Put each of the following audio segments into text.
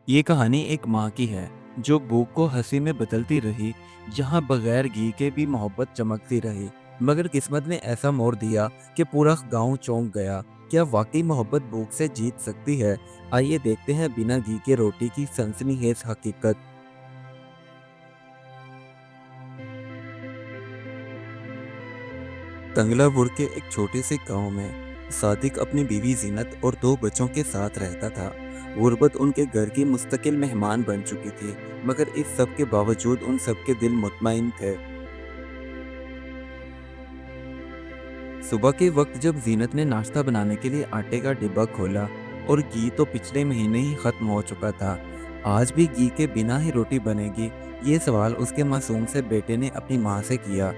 ये कहानी एक माँ की है जो भूख को हंसी में बदलती रही। जहाँ बगैर घी के भी मोहब्बत चमकती रही, मगर किस्मत ने ऐसा मोड़ दिया कि पूरा गांव चौंक गया। क्या वाकई मोहब्बत भूख से जीत सकती है? आइए देखते हैं बिना घी के रोटी की सनसनीखेज हकीकत। तंगलापुर के एक छोटे से गांव में सादिक अपनी बीवी जीनत और दो बच्चों के साथ रहता था। गुर्बत उनके घर की मुस्तकिल मेहमान बन चुकी थी, मगर इस सब के बावजूद उन सबके दिल मुतमईन थे। सुबह के वक्त जब जीनत ने नाश्ता बनाने के लिए आटे का डिब्बा खोला और घी तो पिछले महीने ही खत्म हो चुका था, आज भी घी के बिना ही रोटी बनेगी? ये सवाल उसके मासूम से बेटे ने अपनी माँ से किया।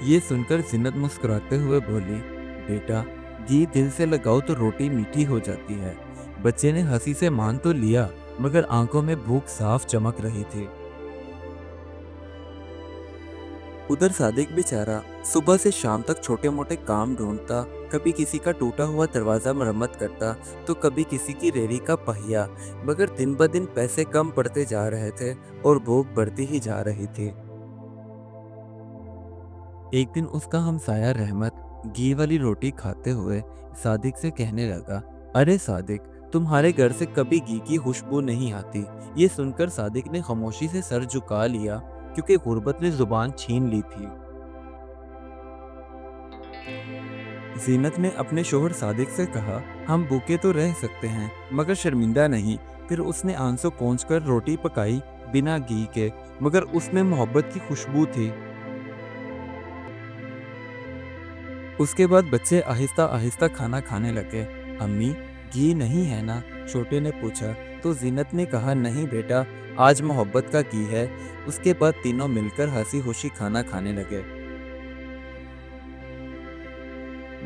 ये सुनकर जिन्नत मुस्कुराते हुए बोली, बेटा, घी दिल से लगाओ तो रोटी मीठी हो जाती है। बच्चे ने हंसी से मान तो लिया, मगर आंखों में भूख साफ चमक रही थी। उधर सादिक बेचारा सुबह से शाम तक छोटे मोटे काम ढूंढता, कभी किसी का टूटा हुआ दरवाजा मरम्मत करता, तो कभी किसी की रेहड़ी का पहिया। मगर दिन ब दिन पैसे कम पड़ते जा रहे थे और भूख बढ़ती ही जा रही थी। एक दिन उसका हमसाया रहमत घी वाली रोटी खाते हुए सादिक से कहने लगा, अरे सादिक, तुम्हारे घर से कभी घी की खुशबू नहीं आती। ये सुनकर सादिक ने खामोशी से सर झुका लिया, क्योंकि गुर्बत ने जुबान छीन ली थी। जीनत ने अपने शोहर सादिक से कहा, हम भूखे तो रह सकते हैं, मगर शर्मिंदा नहीं। फिर उसने आंसू पोंछकर रोटी पकाई, बिना घी के, मगर उसमें मोहब्बत की खुशबू थी। उसके बाद बच्चे आहिस्ता आहिस्ता खाना खाने लगे। अम्मी, घी नहीं है ना? छोटे ने पूछा। तो जीनत ने कहा, नहीं बेटा, आज मोहब्बत का घी है। उसके बाद तीनों मिलकर हंसी खुशी खाना खाने लगे।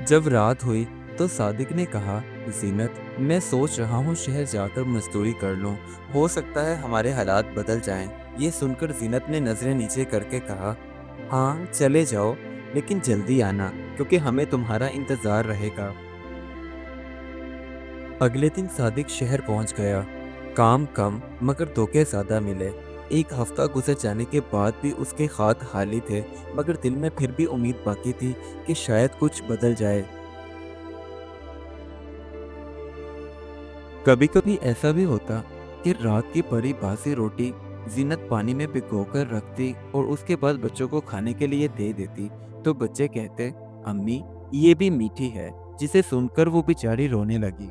जब रात हुई तो सादिक ने कहा, जीनत, मैं सोच रहा हूँ शहर जाकर मजदूरी कर लूँ। हो सकता है हमारे हालात बदल जाएं। ये सुनकर जीनत ने नजरें नीचे करके कहा, हाँ चले जाओ, लेकिन जल्दी आना, क्योंकि हमें तुम्हारा इंतजार रहेगा। अगले दिन सादिक शहर पहुंच गया। काम कम, मगर धोखे ज्यादा मिले। एक हफ्ता गुजर जाने के बाद भी उसके खात खाली थे, मगर दिल में फिर भी उम्मीद बाकी थी कि शायद कुछ बदल जाए। कभी कभी ऐसा भी होता कि रात की पड़ी बासी रोटी जीनत पानी में भिगोकर रखती और उसके बाद बच्चों को खाने के लिए दे देती, तो बच्चे कहते, अम्मी, ये भी मीठी है। जिसे सुनकर वो बेचारी रोने लगी।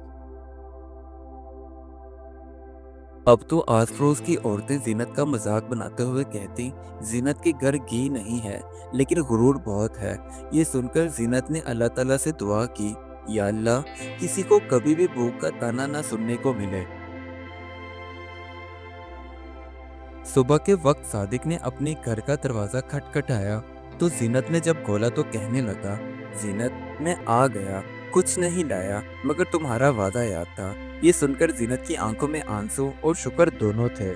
अब तो आस पड़ोस की औरतें जीनत का मजाक बनाते हुए कहती, जीनत के घर घी नहीं है, लेकिन गुरूर बहुत है। ये सुनकर जीनत ने अल्लाह ताला से दुआ की, या अल्लाह, किसी को कभी भी भूख का ताना ना सुनने को मिले। सुबह के वक्त सादिक ने अपने घर का दरवाजा खटखटाया, तो जीनत ने जब खोला तो कहने लगा, जीनत, मैं आ गया। कुछ नहीं लाया, मगर तुम्हारा वादा याद था। ये सुनकर जीनत की आंखों में आंसू और शुक्र दोनों थे।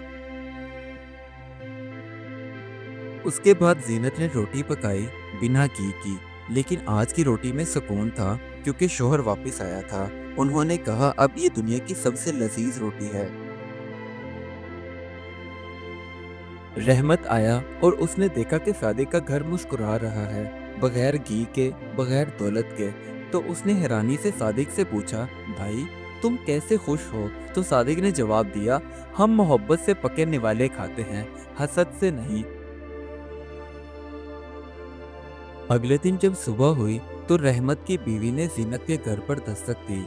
उसके बाद जीनत ने रोटी पकाई, बिना घी की। लेकिन आज की रोटी में सुकून था, क्योंकि शोहर वापस आया था। उन्होंने कहा, अब ये दुनिया की सबसे लजीज रोटी है। रहमत आया और उसने देखा कि सादिक का घर मुस्कुरा रहा है, बगैर घी के, बगैर दौलत के। तो उसने हैरानी से सादिक से पूछा, भाई, तुम कैसे खुश हो? तो सादिक ने जवाब दिया, हम मोहब्बत से पके निवाले खाते हैं, हसद से नहीं। अगले दिन जब सुबह हुई तो रहमत की बीवी ने जीनत के घर पर दस्तक दी।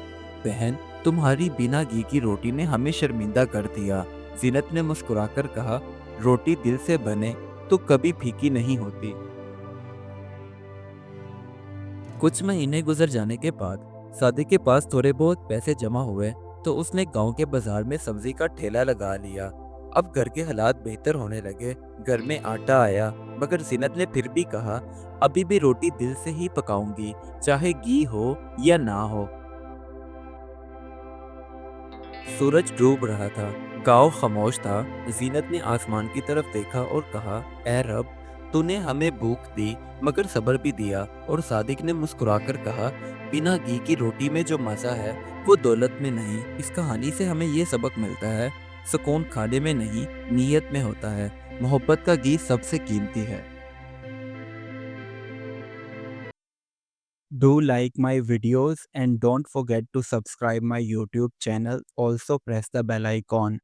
बहन, तुम्हारी बिना घी की रोटी ने हमें शर्मिंदा कर दिया। जीनत ने मुस्कुराकर कहा, रोटी दिल से बने तो कभी फीकी नहीं होती। कुछ महीने गुजर जाने के बाद सादिक के पास थोड़े बहुत पैसे जमा हुए, तो उसने गांव के बाजार में सब्जी का ठेला लगा लिया। अब घर के हालात बेहतर होने लगे। घर में आटा आया, मगर जीनत ने फिर भी कहा, अभी भी रोटी दिल से ही पकाऊंगी, चाहे घी हो या ना हो। सूरज डूब रहा था, गांव खामोश था। जीनत ने आसमान की तरफ देखा और कहा, ऐ रब, تو نے ہمیں بھوک دی مگر صبر بھی دیا۔ اور صادق نے مسکرا کر کہا، بنا گھی کی روٹی میں جو مزہ ہے وہ دولت میں نہیں۔ اس کہانی سے ہمیں یہ سبق ملتا ہے، سکون کھانے میں نہیں نیت میں ہوتا ہے۔ محبت کا گھی سب سے قیمتی ہے۔ Do like my videos and don't forget to subscribe my YouTube channel. Also press the bell icon.